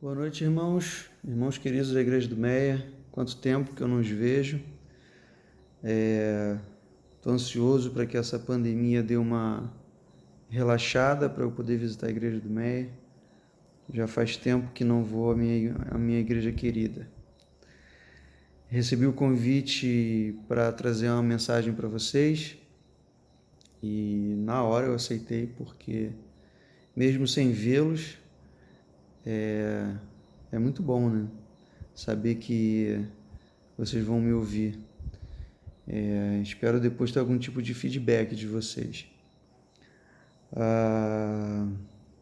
Boa noite, irmãos, irmãos queridos da Igreja do Meia. Quanto tempo que eu não os vejo. Estou ansioso para que essa pandemia dê uma relaxada para eu poder visitar a Igreja do Meia. Já faz tempo que não vou à minha igreja querida. Recebi o convite para trazer uma mensagem para vocês e na hora eu aceitei, porque mesmo sem vê-los, é muito bom, né? Saber que vocês vão me ouvir. Espero depois ter algum tipo de feedback de vocês.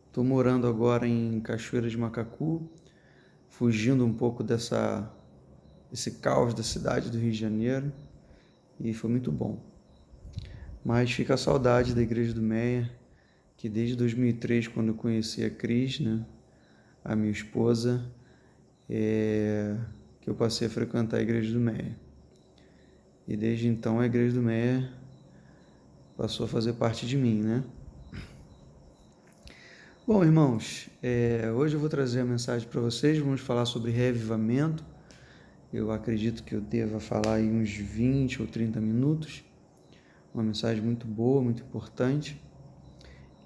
Estou morando agora em Cachoeira de Macacu, fugindo um pouco desse caos da cidade do Rio de Janeiro, e foi muito bom. Mas fica a saudade da Igreja do Meia, que desde 2003, quando eu conheci a Cris, né, a minha esposa, que eu passei a frequentar a Igreja do Meia. E desde então a Igreja do Meia passou a fazer parte de mim, né? Bom, irmãos, hoje eu vou trazer a mensagem para vocês. Vamos falar sobre reavivamento. Eu acredito que eu deva falar aí uns 20 ou 30 minutos. Uma mensagem muito boa, muito importante.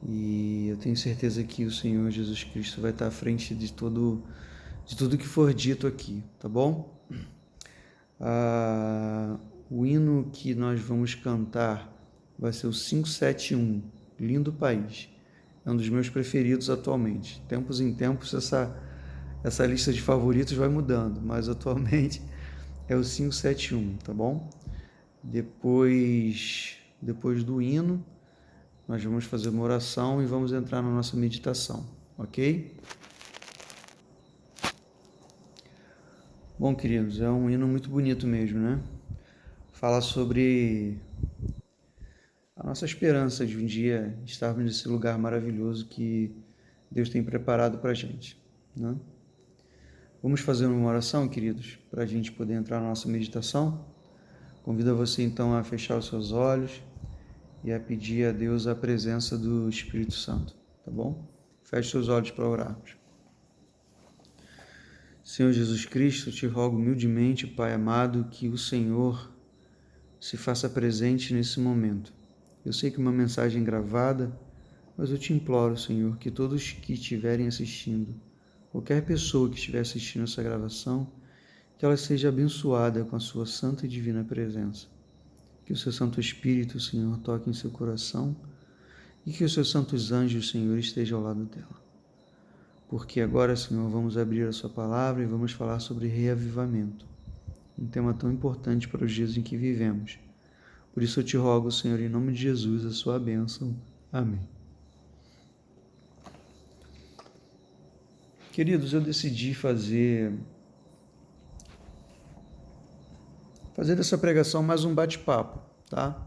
E eu tenho certeza que o Senhor Jesus Cristo vai estar à frente de tudo que for dito aqui, tá bom? O hino que nós vamos cantar vai ser o 571, Lindo País. É um dos meus preferidos atualmente. Tempos em tempos essa lista de favoritos vai mudando, mas atualmente é o 571, tá bom? Depois do hino, nós vamos fazer uma oração e vamos entrar na nossa meditação, ok? Bom, queridos, é um hino muito bonito mesmo, né? Fala sobre a nossa esperança de um dia estarmos nesse lugar maravilhoso que Deus tem preparado para a gente, né? Vamos fazer uma oração, queridos, para a gente poder entrar na nossa meditação. Convido você então a fechar os seus olhos e a pedir a Deus a presença do Espírito Santo, tá bom? Feche seus olhos para orarmos. Senhor Jesus Cristo, te rogo humildemente, Pai amado, que o Senhor se faça presente nesse momento. Eu sei que uma mensagem gravada, mas eu te imploro, Senhor, que todos que estiverem assistindo, qualquer pessoa que estiver assistindo essa gravação, que ela seja abençoada com a sua santa e divina presença. Que o seu Santo Espírito, Senhor, toque em seu coração e que os seus santos anjos, Senhor, estejam ao lado dela. Porque agora, Senhor, vamos abrir a sua palavra e vamos falar sobre reavivamento, um tema tão importante para os dias em que vivemos. Por isso eu te rogo, Senhor, em nome de Jesus, a sua bênção. Amém. Queridos, eu decidi fazer dessa pregação mais um bate-papo, tá?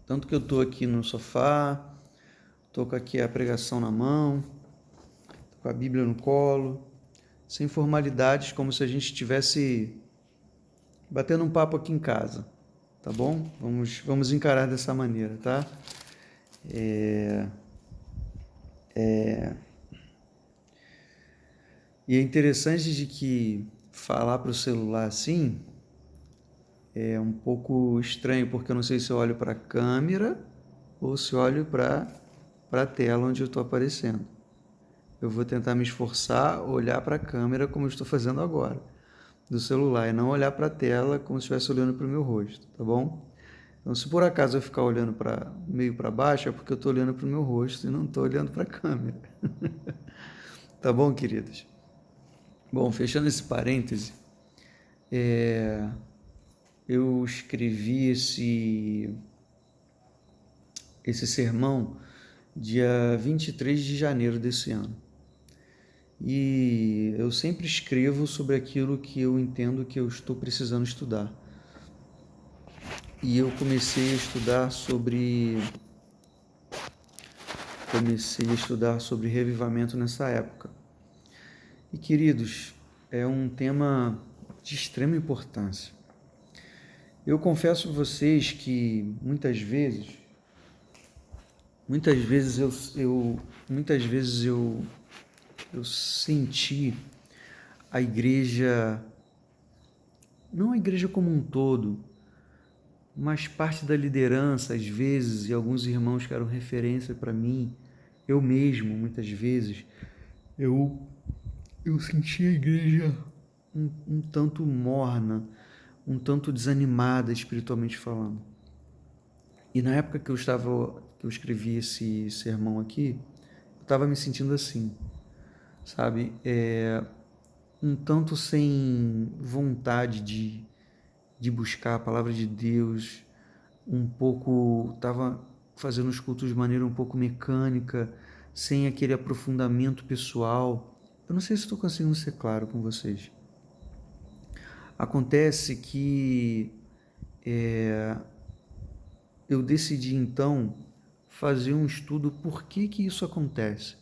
Tanto que eu estou aqui no sofá, estou com aqui a pregação na mão, com a Bíblia no colo, sem formalidades, como se a gente estivesse batendo um papo aqui em casa, tá bom? Vamos encarar dessa maneira, tá? E é interessante de que falar para o celular assim é um pouco estranho, porque eu não sei se eu olho para a câmera ou se eu olho para a tela onde eu estou aparecendo. Eu vou tentar me esforçar, olhar para a câmera como eu estou fazendo agora, do celular, e não olhar para a tela como se estivesse olhando para o meu rosto, tá bom? Então, se por acaso eu ficar olhando meio para baixo, é porque eu estou olhando para o meu rosto e não estou olhando para a câmera. Tá bom, queridos? Bom, fechando esse parêntese, eu escrevi esse sermão dia 23 de janeiro desse ano. E eu sempre escrevo sobre aquilo que eu entendo que eu estou precisando estudar. E eu comecei a estudar sobre reavivamento nessa época. E, queridos, é um tema de extrema importância. Eu confesso a vocês que muitas vezes eu senti a igreja, não a igreja como um todo, mas parte da liderança, às vezes, e alguns irmãos que eram referência para mim, eu mesmo, muitas vezes, eu senti a igreja um tanto morna, um tanto desanimada espiritualmente falando. E na época que eu escrevi esse sermão aqui, eu estava me sentindo assim, sabe? Um tanto sem vontade de buscar a palavra de Deus, um pouco, estava fazendo os cultos de maneira um pouco mecânica, sem aquele aprofundamento pessoal. Eu não sei se estou conseguindo ser claro com vocês. Acontece que eu decidi então fazer um estudo por que isso acontece.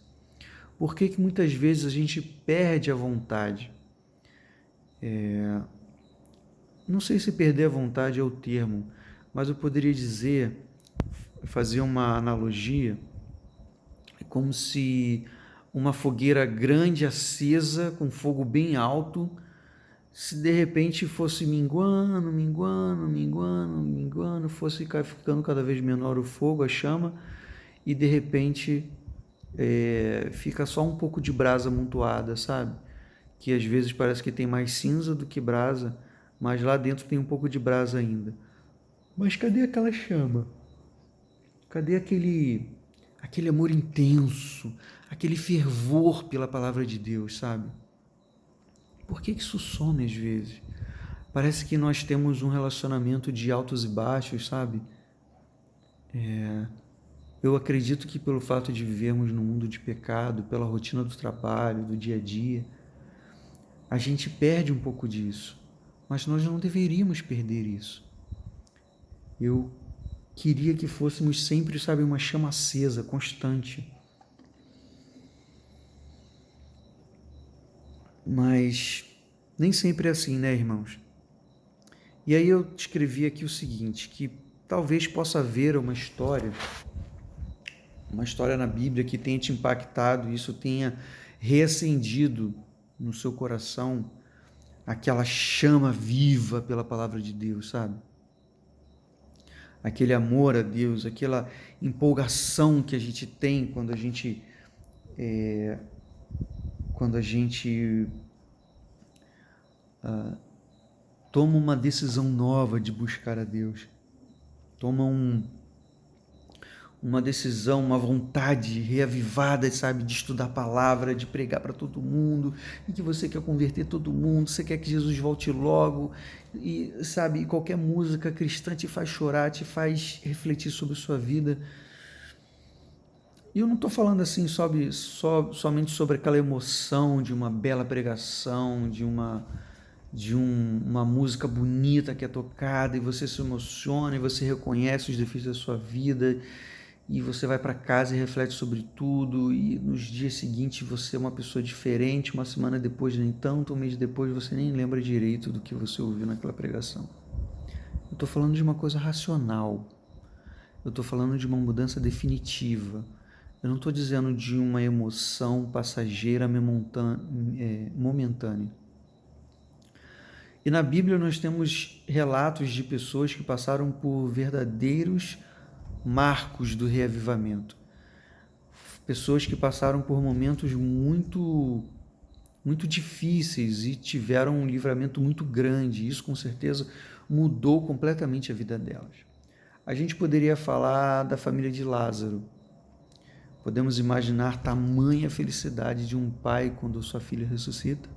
Por que muitas vezes a gente perde a vontade? Não sei se perder a vontade é o termo, mas eu poderia dizer, fazer uma analogia, como se uma fogueira grande acesa com fogo bem alto, se de repente fosse minguando, fosse ficando cada vez menor o fogo, a chama, e de repente fica só um pouco de brasa amontoada, sabe? Que às vezes parece que tem mais cinza do que brasa, mas lá dentro tem um pouco de brasa ainda. Mas cadê aquela chama? Cadê aquele amor intenso, aquele fervor pela palavra de Deus, sabe? Por que isso some às vezes? Parece que nós temos um relacionamento de altos e baixos, sabe? Eu acredito que pelo fato de vivermos num mundo de pecado, pela rotina do trabalho, do dia a dia, a gente perde um pouco disso. Mas nós não deveríamos perder isso. Eu queria que fôssemos sempre, sabe, uma chama acesa, constante. Mas nem sempre é assim, né, irmãos? E aí eu escrevi aqui o seguinte, que talvez possa haver uma história na Bíblia que tenha te impactado, isso tenha reacendido no seu coração aquela chama viva pela palavra de Deus, sabe? Aquele amor a Deus, aquela empolgação que a gente tem quando a gente toma uma decisão nova de buscar a Deus, toma uma decisão, uma vontade reavivada, sabe, de estudar a palavra, de pregar para todo mundo, e que você quer converter todo mundo, você quer que Jesus volte logo, e sabe, qualquer música cristã te faz chorar, te faz refletir sobre sua vida. E eu não estou falando assim somente sobre aquela emoção de uma bela pregação, de uma música bonita que é tocada e você se emociona e você reconhece os defeitos da sua vida e você vai para casa e reflete sobre tudo e nos dias seguintes você é uma pessoa diferente, uma semana depois nem tanto, um mês depois você nem lembra direito do que você ouviu naquela pregação. Eu estou falando de uma coisa racional, eu estou falando de uma mudança definitiva, eu não estou dizendo de uma emoção passageira momentânea. E na Bíblia nós temos relatos de pessoas que passaram por verdadeiros marcos do reavivamento. Pessoas que passaram por momentos muito difíceis e tiveram um livramento muito grande. Isso com certeza mudou completamente a vida delas. A gente poderia falar da família de Lázaro. Podemos imaginar tamanha felicidade de um pai quando sua filha ressuscita.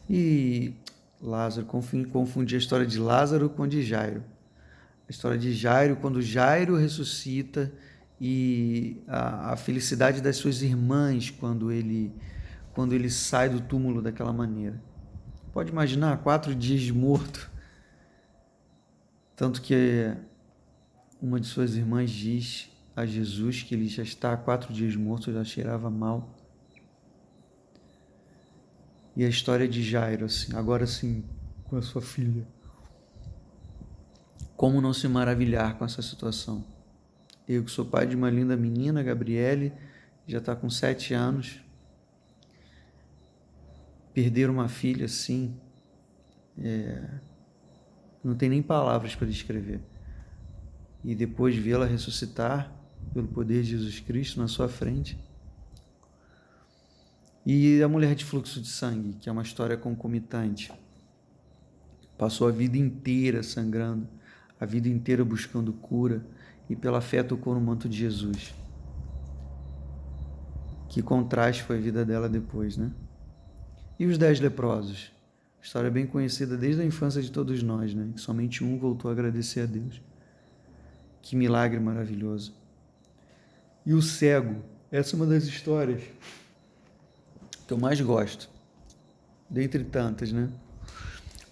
E Lázaro, confundi a história de Lázaro com a de Jairo. A história de Jairo, quando Jairo ressuscita e a felicidade das suas irmãs quando ele sai do túmulo daquela maneira. Pode imaginar, 4 dias de morto. Tanto que uma de suas irmãs diz a Jesus que ele já está há 4 dias morto, já cheirava mal. E a história de Jairo, assim, agora sim, com a sua filha. Como não se maravilhar com essa situação? Eu que sou pai de uma linda menina, Gabriele, já está com 7 anos. perder uma filha assim, não tem nem palavras para descrever. E depois vê-la ressuscitar pelo poder de Jesus Cristo na sua frente. E a mulher de fluxo de sangue, que é uma história concomitante. Passou a vida inteira sangrando, a vida inteira buscando cura, e pela fé tocou no manto de Jesus. Que contraste foi a vida dela depois, né? E os 10 leprosos? História bem conhecida desde a infância de todos nós, né? Que somente um voltou a agradecer a Deus. Que milagre maravilhoso. E o cego? Essa é uma das histórias que eu mais gosto, dentre tantas, né?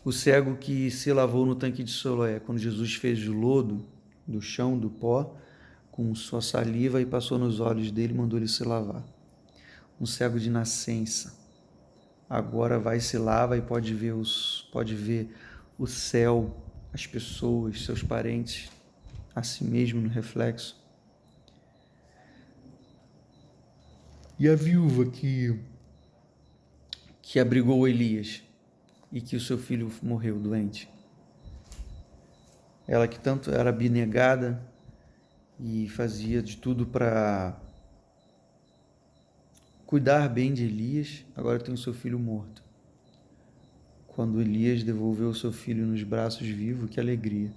O cego que se lavou no tanque de Siloé, quando Jesus fez o lodo do chão, do pó, com sua saliva e passou nos olhos dele e mandou ele se lavar. Um cego de nascença. Agora vai, se lava e pode ver o céu, as pessoas, seus parentes, a si mesmo no reflexo. E a viúva que abrigou Elias e que o seu filho morreu doente. Ela que tanto era abnegada e fazia de tudo para cuidar bem de Elias, agora tem o seu filho morto. Quando Elias devolveu o seu filho nos braços vivo, que alegria.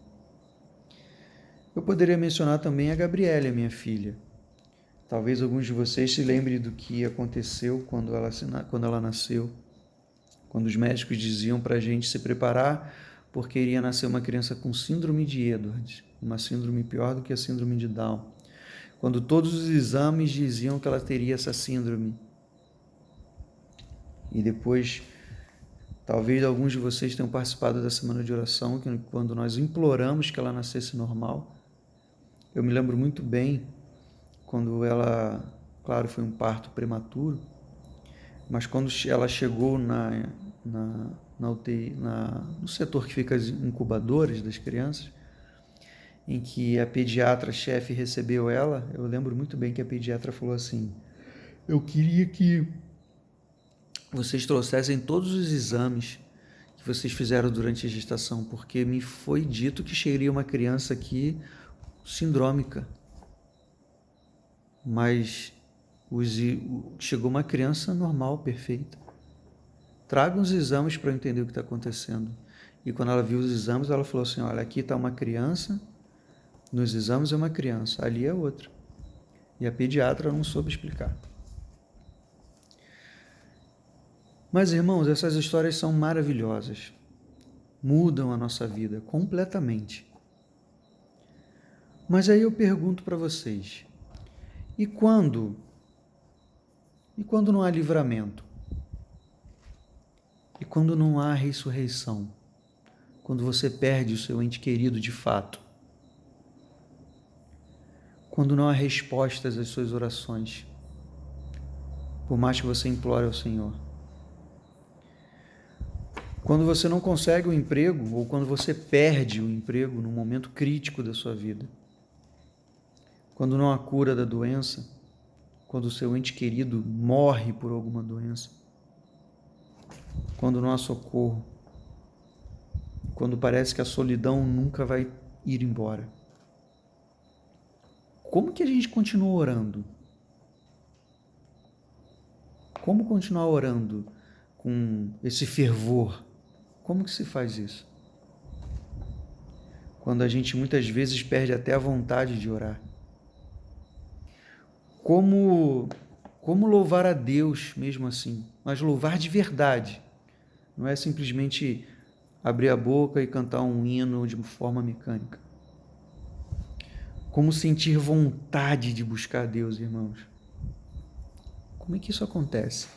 Eu poderia mencionar também a Gabriela, minha filha. Talvez alguns de vocês se lembrem do que aconteceu quando ela nasceu. Quando os médicos diziam para a gente se preparar, porque iria nascer uma criança com síndrome de Edwards, uma síndrome pior do que a síndrome de Down. Quando todos os exames diziam que ela teria essa síndrome. E depois, talvez alguns de vocês tenham participado da semana de oração, quando nós imploramos que ela nascesse normal. Eu me lembro muito bem quando ela, claro, foi um parto prematuro, mas quando ela chegou na UTI, no setor que fica as incubadoras das crianças, em que a pediatra-chefe recebeu ela, eu lembro muito bem que a pediatra falou assim: eu queria que vocês trouxessem todos os exames que vocês fizeram durante a gestação, porque me foi dito que chegaria uma criança aqui sindrômica. Mas chegou uma criança normal, perfeita. Traga os exames para eu entender o que está acontecendo. E quando ela viu os exames, ela falou assim: olha, aqui está uma criança, nos exames é uma criança, ali é outra. E a pediatra não soube explicar. Mas, irmãos, essas histórias são maravilhosas. Mudam a nossa vida completamente. Mas aí eu pergunto para vocês: e quando não há livramento? E quando não há ressurreição? Quando você perde o seu ente querido de fato? Quando não há respostas às suas orações? Por mais que você implore ao Senhor. Quando você não consegue o emprego, ou quando você perde o emprego num momento crítico da sua vida. Quando não há cura da doença, quando o seu ente querido morre por alguma doença, quando não há socorro, quando parece que a solidão nunca vai ir embora. Como que a gente continua orando? Como continuar orando com esse fervor? Como que se faz isso? Quando a gente muitas vezes perde até a vontade de orar. Como louvar a Deus mesmo assim, mas louvar de verdade. Não é simplesmente abrir a boca e cantar um hino de forma mecânica. Como sentir vontade de buscar a Deus, irmãos? Como é que isso acontece?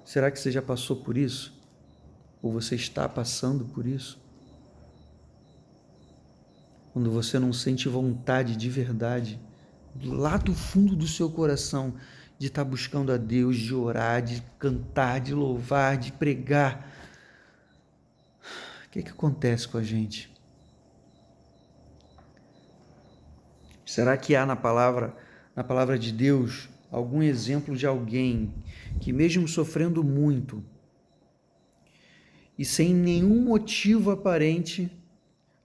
Será que você já passou por isso? Ou você está passando por isso? Quando você não sente vontade de verdade, lá do fundo do seu coração, de estar buscando a Deus, de orar, de cantar, de louvar, de pregar. O que acontece com a gente? Será que há na palavra de Deus, algum exemplo de alguém que mesmo sofrendo muito, e sem nenhum motivo aparente,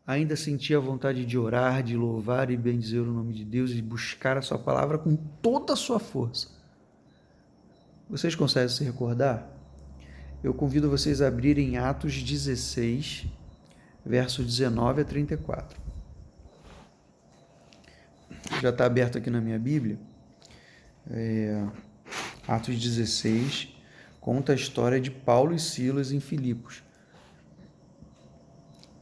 ainda sentia vontade de orar, de louvar e bendizer o nome de Deus e buscar a sua palavra com toda a sua força. Vocês conseguem se recordar? Eu convido vocês a abrirem Atos 16, verso 19 a 34. Já está aberto aqui na minha Bíblia. Atos 16 conta a história de Paulo e Silas em Filipos.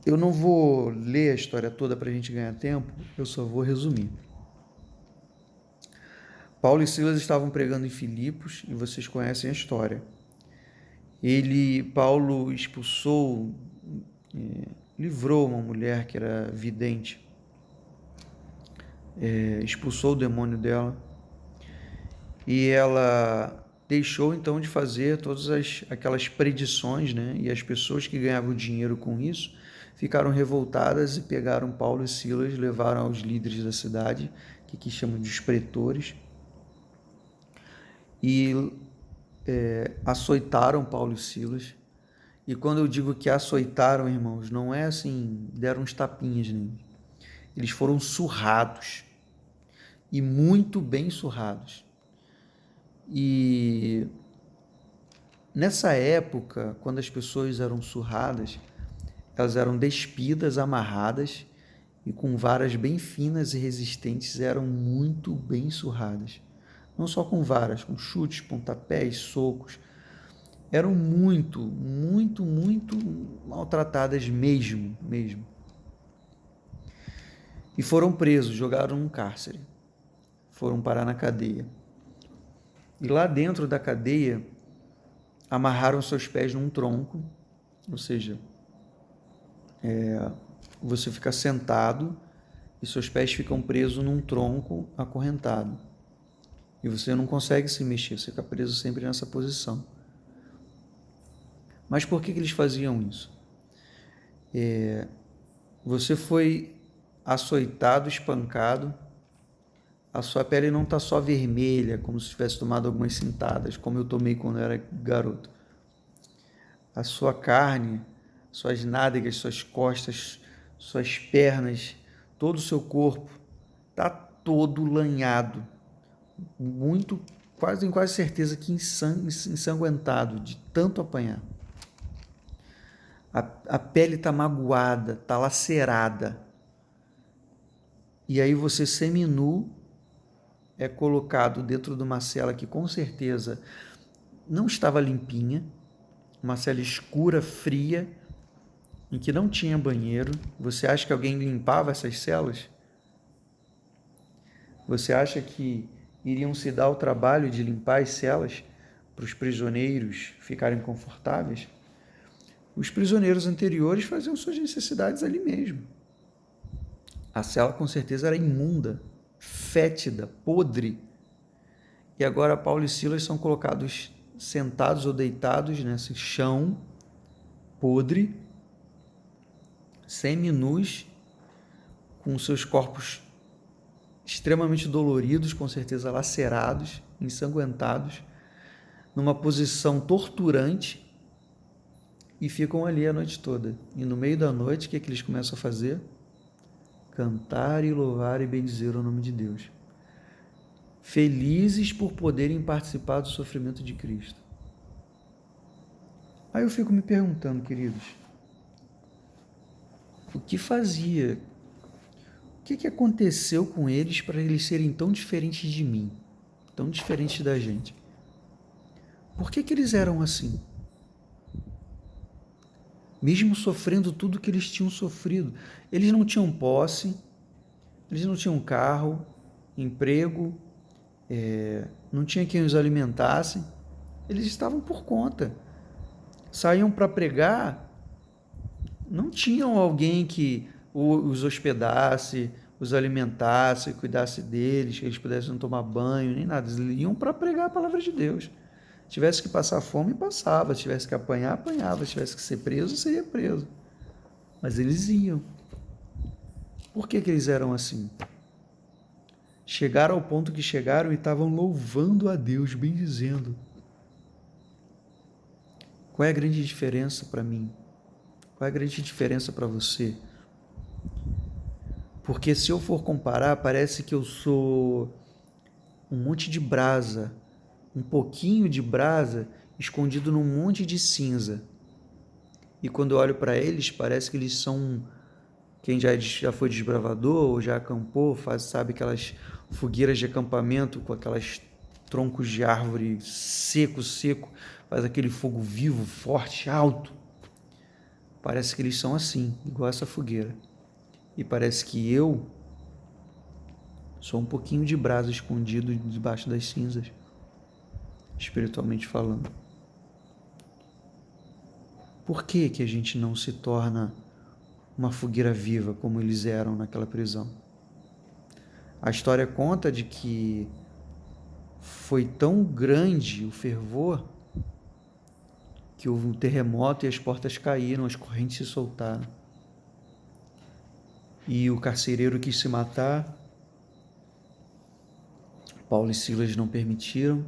Eu não vou ler a história toda para a gente ganhar tempo, eu só vou resumir. Paulo e Silas estavam pregando em Filipos e vocês conhecem a história. Paulo expulsou, livrou uma mulher que era vidente, expulsou o demônio dela e ela deixou então de fazer todas aquelas predições, né? E as pessoas que ganhavam dinheiro com isso ficaram revoltadas e pegaram Paulo e Silas, levaram aos líderes da cidade, que aqui chamam de os pretores, e açoitaram Paulo e Silas. E quando eu digo que açoitaram, irmãos, não é assim, deram uns tapinhas neles. Eles foram surrados, e muito bem surrados. E nessa época, quando as pessoas eram surradas, elas eram despidas, amarradas, e com varas bem finas e resistentes eram muito bem surradas. Não só com varas, com chutes, pontapés, socos. Eram muito, muito, muito maltratadas mesmo. E foram presos, jogaram num cárcere. Foram parar na cadeia. E lá dentro da cadeia, amarraram seus pés num tronco, ou seja, você fica sentado e seus pés ficam presos num tronco acorrentado. E você não consegue se mexer, você fica preso sempre nessa posição. Mas por que eles faziam isso? Você foi açoitado, espancado, a sua pele não está só vermelha, como se tivesse tomado algumas cintadas, como eu tomei quando eu era garoto. A sua carne, suas nádegas, suas costas, suas pernas, todo o seu corpo está todo lanhado, quase certeza que ensanguentado, de tanto apanhar. A pele está magoada, está lacerada. E aí você, seminu, é colocado dentro de uma cela que com certeza não estava limpinha, uma cela escura, fria, em que não tinha banheiro. Você acha que alguém limpava essas celas? Você acha que iriam se dar o trabalho de limpar as celas para os prisioneiros ficarem confortáveis? Os prisioneiros anteriores faziam suas necessidades ali mesmo. A cela com certeza era imunda, fétida, podre. E agora Paulo e Silas são colocados sentados ou deitados nesse chão podre, seminus, com seus corpos extremamente doloridos, com certeza lacerados, ensanguentados, numa posição torturante, e ficam ali a noite toda. E no meio da noite, o que eles começam a fazer? Cantar e louvar e bendizer o nome de Deus. Felizes por poderem participar do sofrimento de Cristo. Aí eu fico me perguntando, queridos, o que fazia? O que aconteceu com eles para eles serem tão diferentes de mim, tão diferentes da gente? Por que eles eram assim? Mesmo sofrendo tudo que eles tinham sofrido. Eles não tinham posse, eles não tinham carro, emprego, não tinha quem os alimentasse. Eles estavam por conta. Saíam para pregar, não tinham alguém que os hospedasse, os alimentasse, cuidasse deles, que eles pudessem tomar banho, nem nada. Eles iam para pregar a palavra de Deus. Se tivesse que passar fome, passava. Se tivesse que apanhar, apanhava. Se tivesse que ser preso, seria preso. Mas eles iam. Por que eles eram assim? Chegaram ao ponto que chegaram e estavam louvando a Deus, bendizendo. Qual é a grande diferença para mim Qual é a grande diferença para você? Porque se eu for comparar, parece que eu sou um monte de brasa, um pouquinho de brasa escondido num monte de cinza. E quando eu olho para eles, parece que eles são... Quem já foi desbravador ou já acampou, sabe aquelas fogueiras de acampamento com aquelas troncos de árvore seco, faz aquele fogo vivo, forte, alto. Parece que eles são assim, igual essa fogueira. E parece que eu sou um pouquinho de brasa escondido debaixo das cinzas, espiritualmente falando. Por que que a gente não se torna uma fogueira viva como eles eram naquela prisão? A história conta de que foi tão grande o fervor que houve um terremoto e as portas caíram, as correntes se soltaram. E o carcereiro quis se matar, Paulo e Silas não permitiram,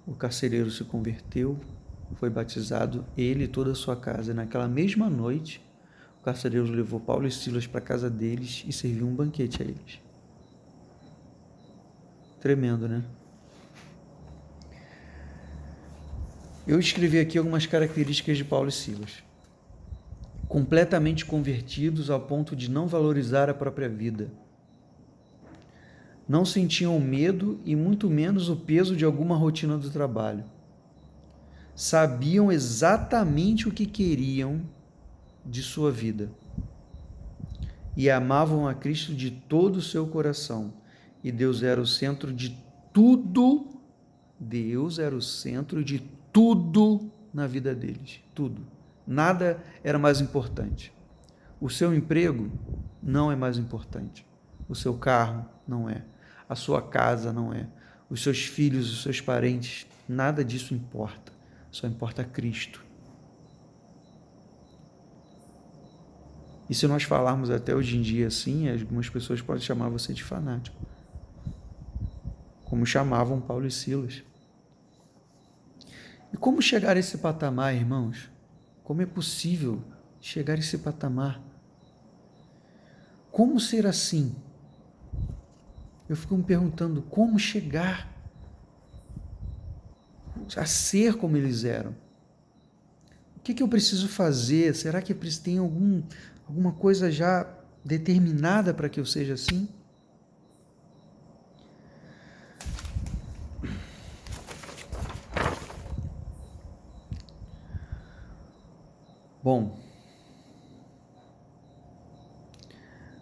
o carcereiro se converteu, foi batizado, ele e toda a sua casa. E naquela mesma noite, o carcereiro levou Paulo e Silas para a casa deles e serviu um banquete a eles. Tremendo, né? Eu escrevi aqui algumas características de Paulo e Silas. Completamente convertidos ao ponto de não valorizar a própria vida. Não sentiam medo e muito menos o peso de alguma rotina do trabalho. Sabiam exatamente o que queriam de sua vida e amavam a Cristo de todo o seu coração. E Deus era o centro de tudo. Deus era o centro de tudo na vida deles. Tudo. Nada era mais importante. O seu emprego não é mais importante. O seu carro não é. A sua casa não é. Os seus filhos, os seus parentes, nada disso importa. Só importa Cristo. E se nós falarmos até hoje em dia assim, algumas pessoas podem chamar você de fanático. Como chamavam Paulo e Silas. E como chegar a esse patamar, irmãos? Como é possível chegar a esse patamar? Como ser assim? Eu fico me perguntando como chegar a ser como eles eram. O que eu preciso fazer? Será que tem alguma coisa já determinada para que eu seja assim? Bom,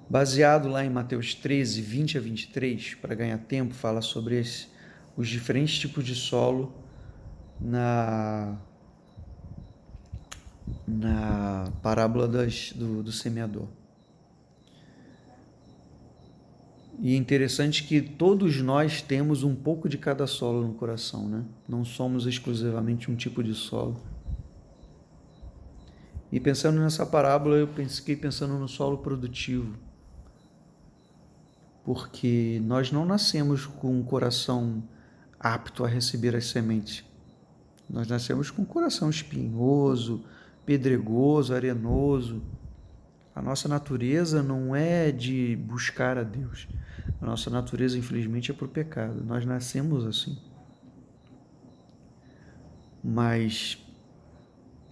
baseado lá em Mateus 13, 20 a 23, para ganhar tempo, fala sobre os diferentes tipos de solo na parábola do semeador. E é interessante que todos nós temos um pouco de cada solo no coração, né? Não somos exclusivamente um tipo de solo. E pensando nessa parábola, eu fiquei pensando no solo produtivo. Porque nós não nascemos com um coração apto a receber as sementes. Nós nascemos com um coração espinhoso, pedregoso, arenoso. A nossa natureza não é de buscar a Deus. A nossa natureza, infelizmente, é para o pecado. Nós nascemos assim. Mas,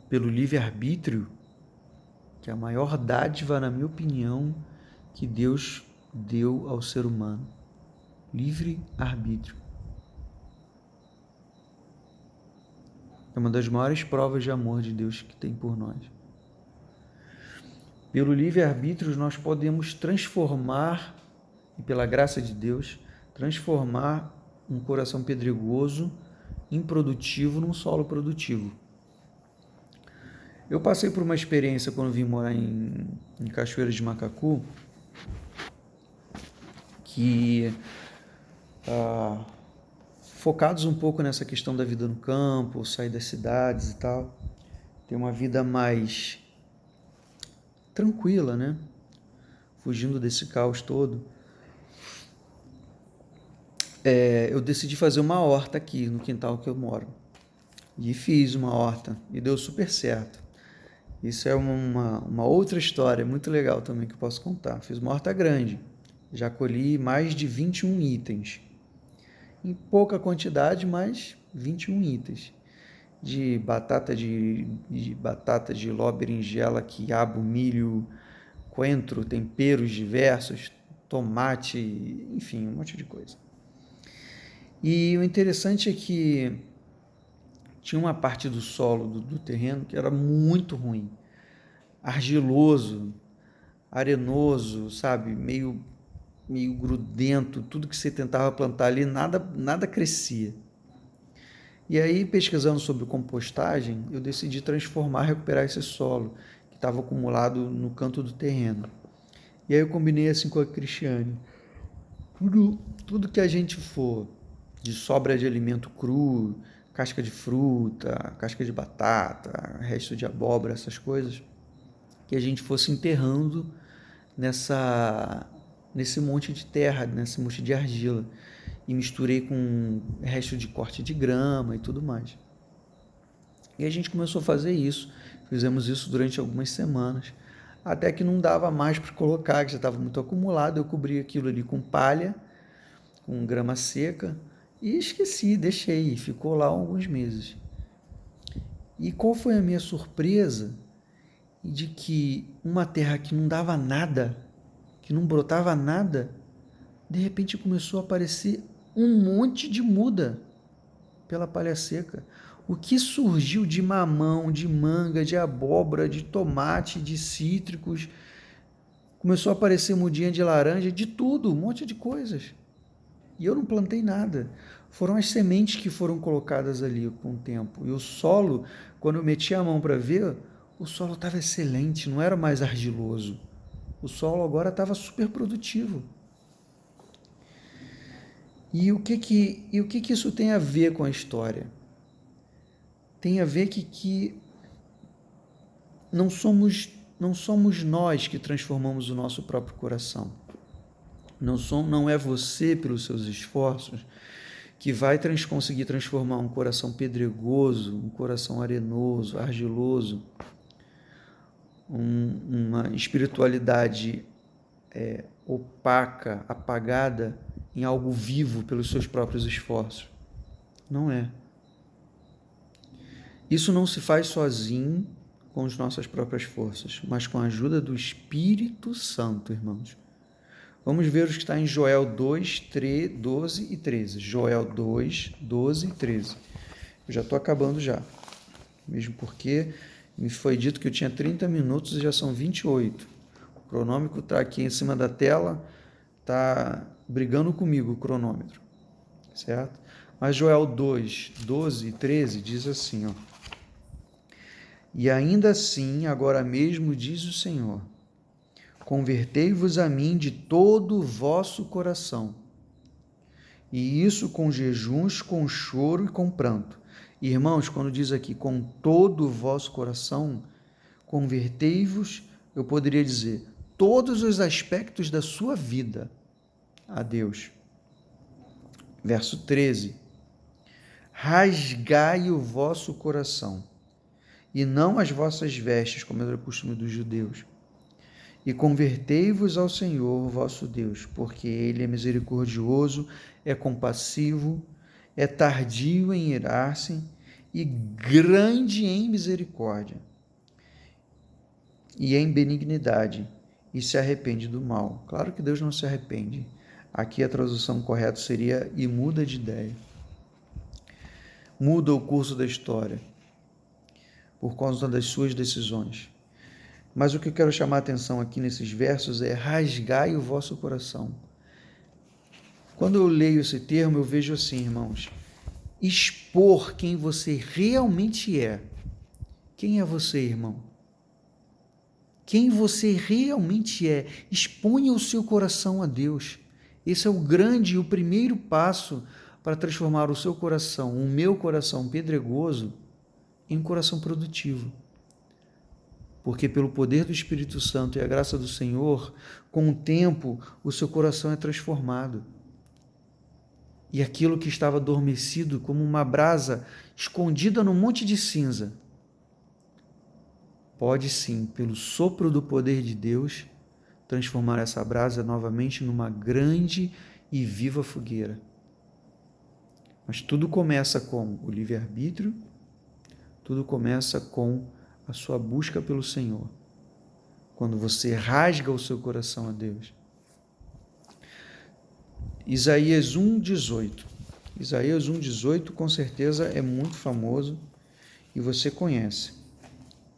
pelo livre-arbítrio, que é a maior dádiva, na minha opinião, que Deus deu ao ser humano. Livre-arbítrio. É uma das maiores provas de amor de Deus que tem por nós. Pelo livre-arbítrio, nós podemos transformar, e pela graça de Deus, transformar um coração pedregoso, improdutivo, num solo produtivo. Eu passei por uma experiência quando vim morar em Cachoeira de Macacu, que focados um pouco nessa questão da vida no campo, sair das cidades e tal, ter uma vida mais tranquila, né? Fugindo desse caos todo. Eu decidi fazer uma horta aqui no quintal que eu moro. E fiz uma horta e deu super certo. Isso é uma outra história muito legal também que eu posso contar. Fiz uma horta grande, já colhi mais de 21 itens. Em pouca quantidade, mas 21 itens. De batata de ló, berinjela, quiabo, milho, coentro, temperos diversos, tomate, enfim, um monte de coisa. E o interessante é que tinha uma parte do solo do terreno que era muito ruim, argiloso, arenoso, sabe, meio grudento, tudo que você tentava plantar ali, nada crescia. E aí, pesquisando sobre compostagem, eu decidi recuperar esse solo que estava acumulado no canto do terreno. E aí eu combinei assim com a Cristiane. Tudo que a gente for de sobra de alimento cru, casca de fruta, casca de batata, resto de abóbora, essas coisas, que a gente fosse enterrando nesse monte de terra, nesse monte de argila. E misturei com resto de corte de grama e tudo mais. E a gente começou a fazer isso. Fizemos isso durante algumas semanas, até que não dava mais para colocar, que já estava muito acumulado. Eu cobri aquilo ali com palha, com grama seca, e esqueci, deixei, ficou lá alguns meses. E qual foi a minha surpresa? De que uma terra que não dava nada, que não brotava nada, de repente começou a aparecer um monte de muda pela palha seca. O que surgiu de mamão, de manga, de abóbora, de tomate, de cítricos, começou a aparecer mudinha de laranja, de tudo, um monte de coisas. E eu não plantei nada. Foram as sementes que foram colocadas ali com o tempo. E o solo, quando eu meti a mão para ver, o solo estava excelente, não era mais argiloso. O solo agora estava super produtivo. E o que isso tem a ver com a história? Tem a ver que não somos nós que transformamos o nosso próprio coração. Não é você, pelos seus esforços, que vai conseguir transformar um coração pedregoso, um coração arenoso, argiloso, uma espiritualidade opaca, apagada, em algo vivo pelos seus próprios esforços. Não é. Isso não se faz sozinho com as nossas próprias forças, mas com a ajuda do Espírito Santo, irmãos. Vamos ver o que está em Joel 2, 12 e 13. Joel 2, 12 e 13. Eu já estou acabando já, mesmo porque me foi dito que eu tinha 30 minutos e já são 28. O cronômetro está aqui em cima da tela, está brigando comigo o cronômetro, certo? Mas Joel 2, 12 e 13 diz assim, ó. E ainda assim, agora mesmo diz o Senhor, convertei-vos a mim de todo o vosso coração, e isso com jejuns, com choro e com pranto. Irmãos, quando diz aqui com todo o vosso coração, convertei-vos, eu poderia dizer, todos os aspectos da sua vida a Deus. Verso 13, rasgai o vosso coração, e não as vossas vestes, como era o costume dos judeus. E convertei-vos ao Senhor, vosso Deus, porque Ele é misericordioso, é compassivo, é tardio em irar-se e grande em misericórdia e em benignidade, e se arrepende do mal. Claro que Deus não se arrepende. Aqui a tradução correta seria e muda de ideia. Muda o curso da história por causa das suas decisões. Mas o que eu quero chamar a atenção aqui nesses versos é rasgai o vosso coração. Quando eu leio esse termo, eu vejo assim, irmãos, expor quem você realmente é. Quem é você, irmão? Quem você realmente é. Exponha o seu coração a Deus. Esse é o primeiro passo para transformar o seu coração, o meu coração pedregoso, em um coração produtivo. Porque pelo poder do Espírito Santo e a graça do Senhor, com o tempo, o seu coração é transformado. E aquilo que estava adormecido como uma brasa escondida num monte de cinza, pode sim, pelo sopro do poder de Deus, transformar essa brasa novamente numa grande e viva fogueira. Mas tudo começa com o livre-arbítrio, tudo começa com a sua busca pelo Senhor. Quando você rasga o seu coração a Deus. Isaías 1,18. Isaías 1,18 com certeza é muito famoso e você conhece.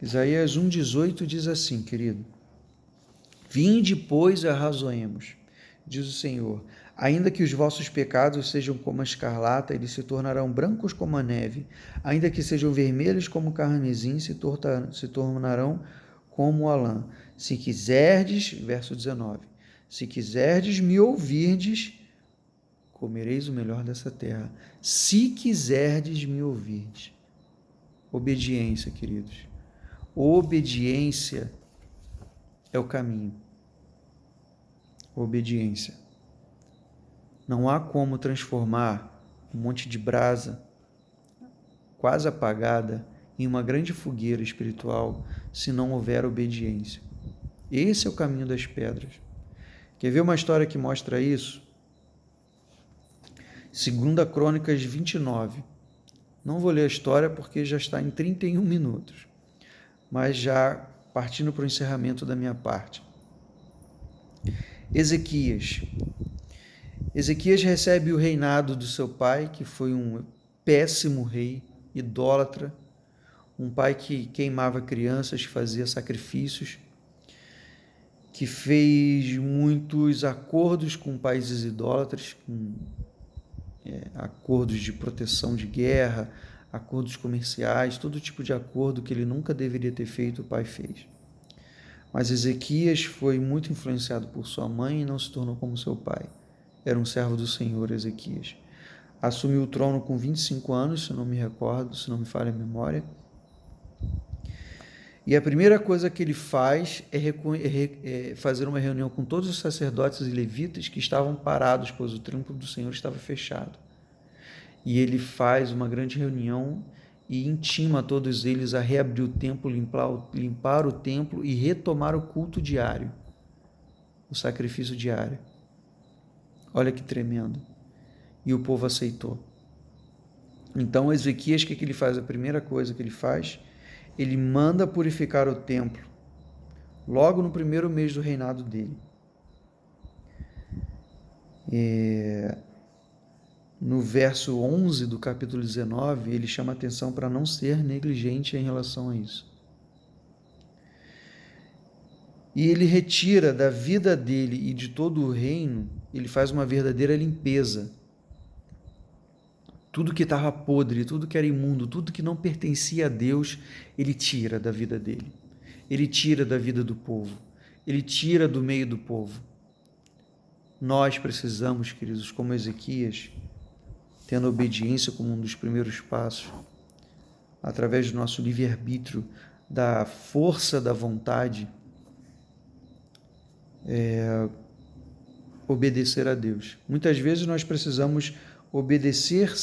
Isaías 1,18 diz assim, querido: Vinde, pois, e arrazoemos, diz o Senhor. Ainda que os vossos pecados sejam como a escarlata, eles se tornarão brancos como a neve. Ainda que sejam vermelhos como o carmesim, se tornarão como a lã. Se quiserdes, verso 19, se quiserdes me ouvirdes, comereis o melhor dessa terra. Se quiserdes me ouvirdes. Obediência, queridos. Obediência é o caminho. Obediência. Não há como transformar um monte de brasa quase apagada em uma grande fogueira espiritual se não houver obediência. Esse é o caminho das pedras. Quer ver uma história que mostra isso? 2 Crônicas 29. Não vou ler a história porque já está em 31 minutos, mas já partindo para o encerramento da minha parte. Ezequias recebe o reinado do seu pai, que foi um péssimo rei, idólatra, um pai que queimava crianças, que fazia sacrifícios, que fez muitos acordos com países idólatras, com acordos de proteção de guerra, acordos comerciais, todo tipo de acordo que ele nunca deveria ter feito, o pai fez. Mas Ezequias foi muito influenciado por sua mãe e não se tornou como seu pai. Era um servo do Senhor, Ezequias. Assumiu o trono com 25 anos, se não me recordo, se não me falha a memória. E a primeira coisa que ele faz é fazer uma reunião com todos os sacerdotes e levitas que estavam parados, pois o templo do Senhor estava fechado. E ele faz uma grande reunião e intima todos eles a reabrir o templo, limpar o templo e retomar o culto diário, o sacrifício diário. Olha que tremendo. E o povo aceitou. Então, Ezequias, o que ele faz? A primeira coisa que ele faz, ele manda purificar o templo, logo no primeiro mês do reinado dele. No verso 11 do capítulo 19, ele chama atenção para não ser negligente em relação a isso. E ele retira da vida dele e de todo o reino, ele faz uma verdadeira limpeza. Tudo que estava podre, tudo que era imundo, tudo que não pertencia a Deus, ele tira da vida dele. Ele tira da vida do povo. Ele tira do meio do povo. Nós precisamos, queridos, como Ezequias, tendo a obediência como um dos primeiros passos, através do nosso livre-arbítrio, da força da vontade, obedecer a Deus. Muitas vezes nós precisamos obedecer,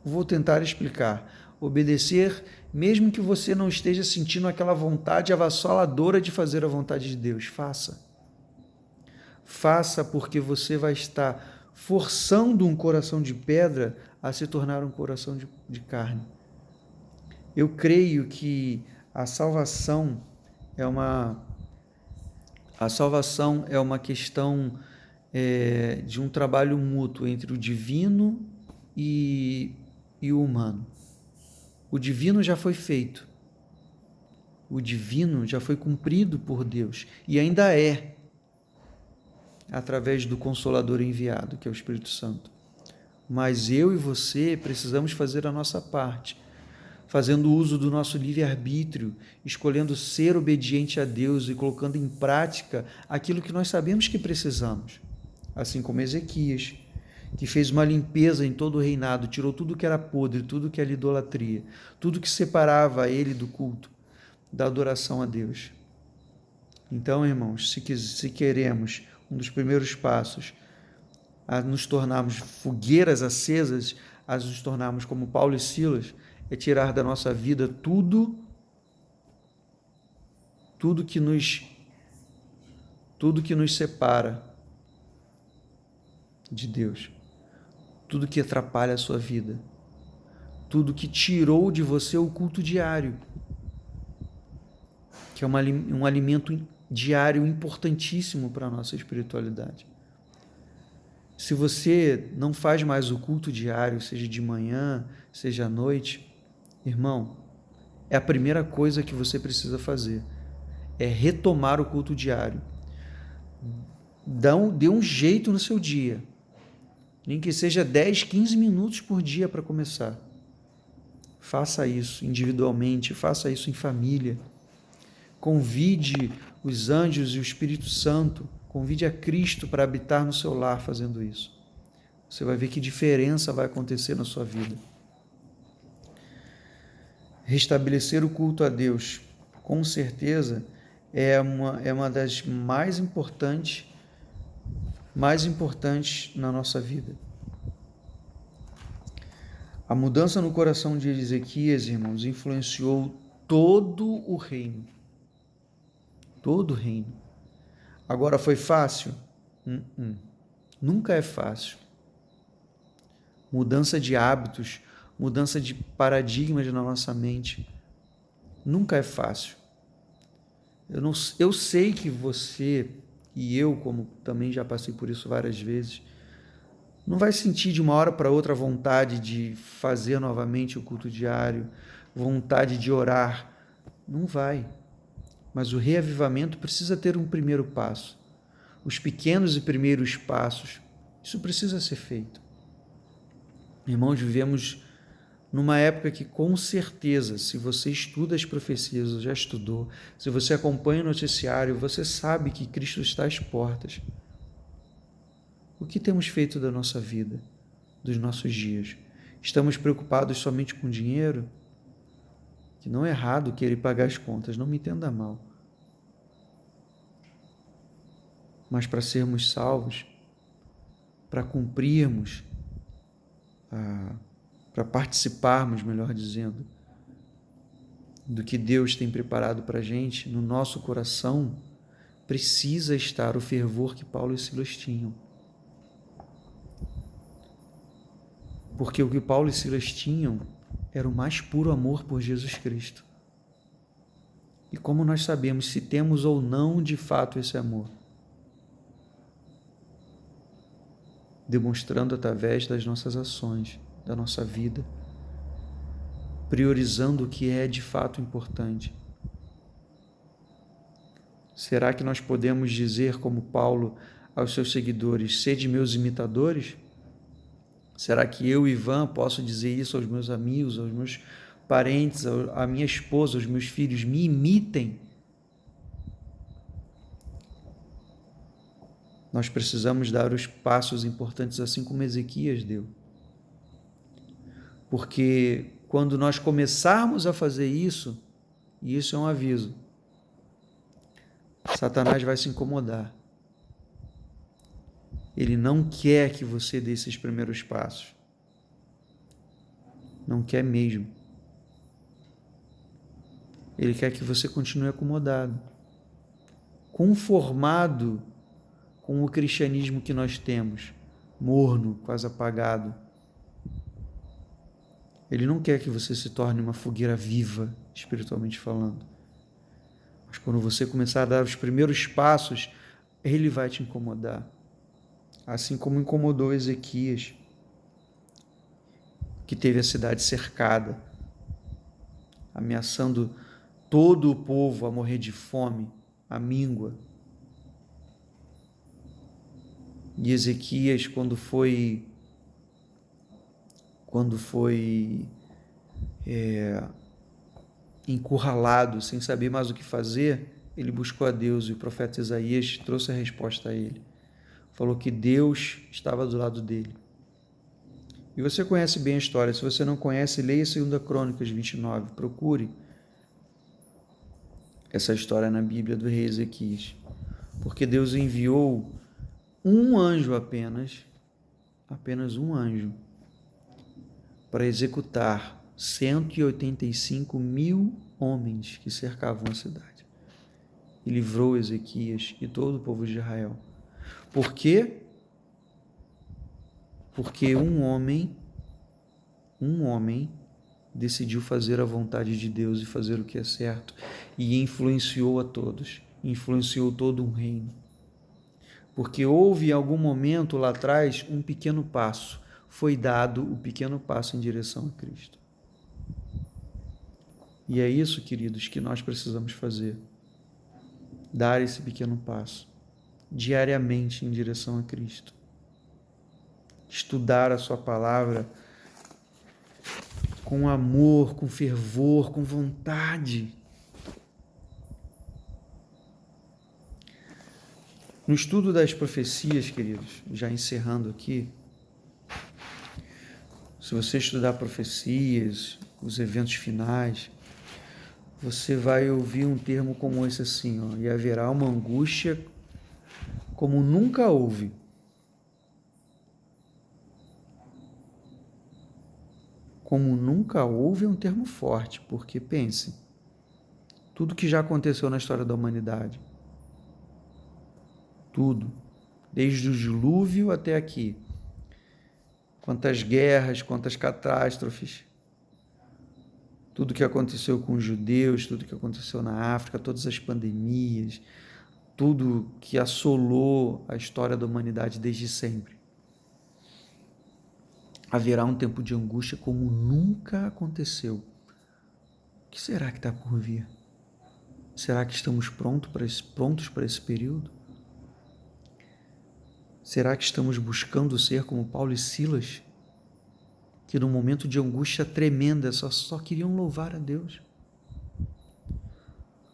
vou tentar explicar, obedecer mesmo que você não esteja sentindo aquela vontade avassaladora de fazer a vontade de Deus. Faça porque você vai estar forçando um coração de pedra a se tornar um coração de carne. Eu creio que a salvação é uma questão de um trabalho mútuo entre o divino e o humano. O divino já foi feito. O divino já foi cumprido por Deus e ainda é, através do Consolador enviado, que é o Espírito Santo. Mas eu e você precisamos fazer a nossa parte, fazendo uso do nosso livre-arbítrio, escolhendo ser obediente a Deus e colocando em prática aquilo que nós sabemos que precisamos. Assim como Ezequias, que fez uma limpeza em todo o reinado, tirou tudo que era podre, tudo que era idolatria, tudo que separava ele do culto, da adoração a Deus. Então, irmãos, se queremos um dos primeiros passos a nos tornarmos fogueiras acesas, a nos tornarmos como Paulo e Silas, é tirar da nossa vida tudo tudo que nos separa de Deus, tudo que atrapalha a sua vida, tudo que tirou de você o culto diário, que é um alimento diário importantíssimo para a nossa espiritualidade. Se você não faz mais o culto diário, seja de manhã, seja à noite, irmão, é a primeira coisa que você precisa fazer, é retomar o culto diário. Dê um jeito no seu dia, nem que seja 10, 15 minutos por dia para começar. Faça isso individualmente, faça isso em família. Convide os anjos e o Espírito Santo, convide a Cristo para habitar no seu lar fazendo isso. Você vai ver que diferença vai acontecer na sua vida. Restabelecer o culto a Deus, com certeza, é uma das mais importantes na nossa vida. A mudança no coração de Ezequias, irmãos, influenciou todo o reino. Todo o reino. Agora, foi fácil? Nunca é fácil. Mudança de hábitos, mudança de paradigmas na nossa mente, nunca é fácil. Eu sei que você e eu, como também já passei por isso várias vezes, não vai sentir de uma hora para outra vontade de fazer novamente o culto diário, vontade de orar. Não vai. Mas o reavivamento precisa ter um primeiro passo. Os pequenos e primeiros passos, isso precisa ser feito. Irmãos, vivemos numa época que, com certeza, se você estuda as profecias, ou já estudou, se você acompanha o noticiário, você sabe que Cristo está às portas. O que temos feito da nossa vida, dos nossos dias? Estamos preocupados somente com dinheiro? Que não é errado querer pagar as contas, não me entenda mal. Mas para sermos salvos, para cumprirmos, para participarmos, melhor dizendo, do que Deus tem preparado para a gente, no nosso coração, precisa estar o fervor que Paulo e Silas tinham. Porque o que Paulo e Silas tinham era o mais puro amor por Jesus Cristo. E como nós sabemos se temos ou não de fato esse amor? Demonstrando através das nossas ações, da nossa vida, priorizando o que é de fato importante. Será que nós podemos dizer, como Paulo, aos seus seguidores, sede meus imitadores? Será que eu, Ivan, posso dizer isso aos meus amigos, aos meus parentes, à minha esposa, aos meus filhos? Me imitem. Nós precisamos dar os passos importantes, assim como Ezequias deu. Porque quando nós começarmos a fazer isso, e isso é um aviso, Satanás vai se incomodar. Ele não quer que você dê esses primeiros passos. Não quer mesmo. Ele quer que você continue acomodado, conformado com o cristianismo que nós temos, morno, quase apagado. Ele não quer que você se torne uma fogueira viva, espiritualmente falando. Mas quando você começar a dar os primeiros passos, ele vai te incomodar. Assim como incomodou Ezequias, que teve a cidade cercada, ameaçando todo o povo a morrer de fome, a míngua. E Ezequias, quando foi encurralado, sem saber mais o que fazer, ele buscou a Deus, e o profeta Isaías trouxe a resposta a ele. Falou que Deus estava do lado dele. E você conhece bem a história. Se você não conhece, leia 2 Crônicas 29. Procure essa história na Bíblia do rei Ezequias. Porque Deus enviou um anjo apenas um anjo, para executar 185 mil homens que cercavam a cidade. e livrou Ezequias e todo o povo de Israel. Por quê? Porque um homem decidiu fazer a vontade de Deus e fazer o que é certo, e influenciou a todos, influenciou todo um reino. Porque houve em algum momento lá atrás um pequeno passo, foi dado o pequeno passo em direção a Cristo. E é isso, queridos, que nós precisamos fazer. Dar esse pequeno passo, diariamente em direção a Cristo. Estudar a sua palavra com amor, com fervor, com vontade. No estudo das profecias, queridos, já encerrando aqui, se você estudar profecias, os eventos finais, você vai ouvir um termo como esse assim, ó, e haverá uma angústia como nunca houve. Como nunca houve é um termo forte, porque pense, tudo que já aconteceu na história da humanidade, tudo, desde o dilúvio até aqui, quantas guerras, quantas catástrofes, tudo que aconteceu com os judeus, tudo que aconteceu na África, todas as pandemias, tudo que assolou a história da humanidade desde sempre. Haverá um tempo de angústia como nunca aconteceu. O que será que está por vir? Será que estamos prontos para esse período? Será que estamos buscando ser como Paulo e Silas, que num momento de angústia tremenda só queriam louvar a Deus?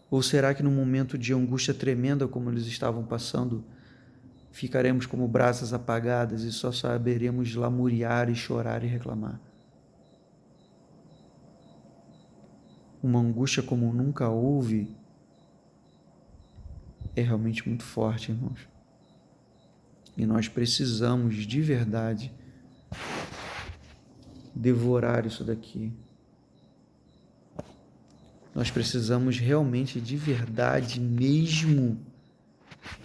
Ou será que num momento de angústia tremenda como eles estavam passando, ficaremos como brasas apagadas e só saberemos lamuriar e chorar e reclamar? Uma angústia como nunca houve é realmente muito forte, irmãos. E nós precisamos de verdade devorar isso daqui. Nós precisamos realmente de verdade mesmo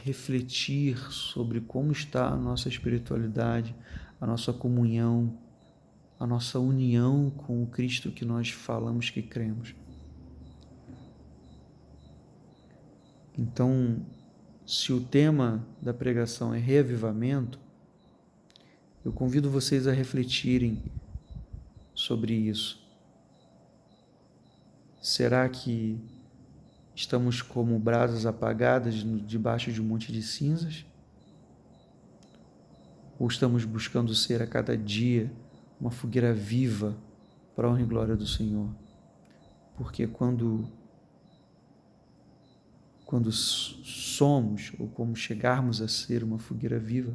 refletir sobre como está a nossa espiritualidade, a nossa comunhão, a nossa união com o Cristo que nós falamos que cremos. Então, se o tema da pregação é reavivamento, eu convido vocês a refletirem sobre isso. Será que estamos como brasas apagadas debaixo de um monte de cinzas? Ou estamos buscando ser a cada dia uma fogueira viva para a honra e glória do Senhor? Porque quando somos, ou como chegarmos a ser uma fogueira viva,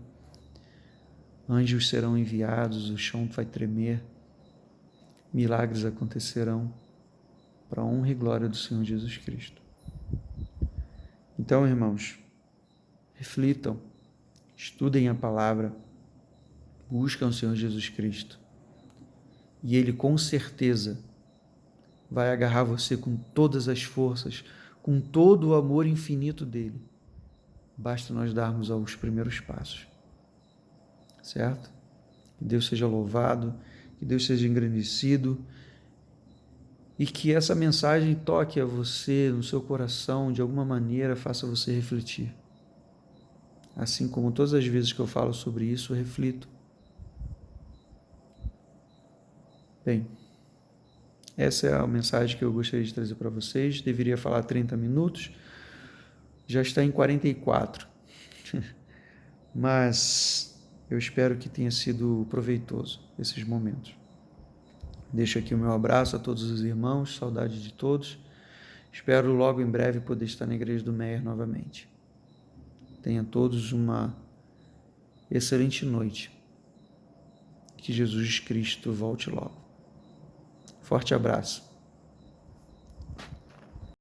anjos serão enviados, o chão vai tremer, milagres acontecerão para a honra e glória do Senhor Jesus Cristo. Então, irmãos, reflitam, estudem a palavra, buscam o Senhor Jesus Cristo e Ele com certeza vai agarrar você com todas as forças, com todo o amor infinito dele. Basta nós darmos os primeiros passos, certo? Que Deus seja louvado, que Deus seja engrandecido e que essa mensagem toque a você no seu coração, de alguma maneira faça você refletir. Assim como todas as vezes que eu falo sobre isso, eu reflito. Bem, essa é a mensagem que eu gostaria de trazer para vocês. Deveria falar 30 minutos, já está em 44. Mas eu espero que tenha sido proveitoso esses momentos. Deixo aqui o meu abraço a todos os irmãos, saudade de todos. Espero logo em breve poder estar na Igreja do Meier novamente. Tenham todos uma excelente noite. Que Jesus Cristo volte logo. Forte abraço.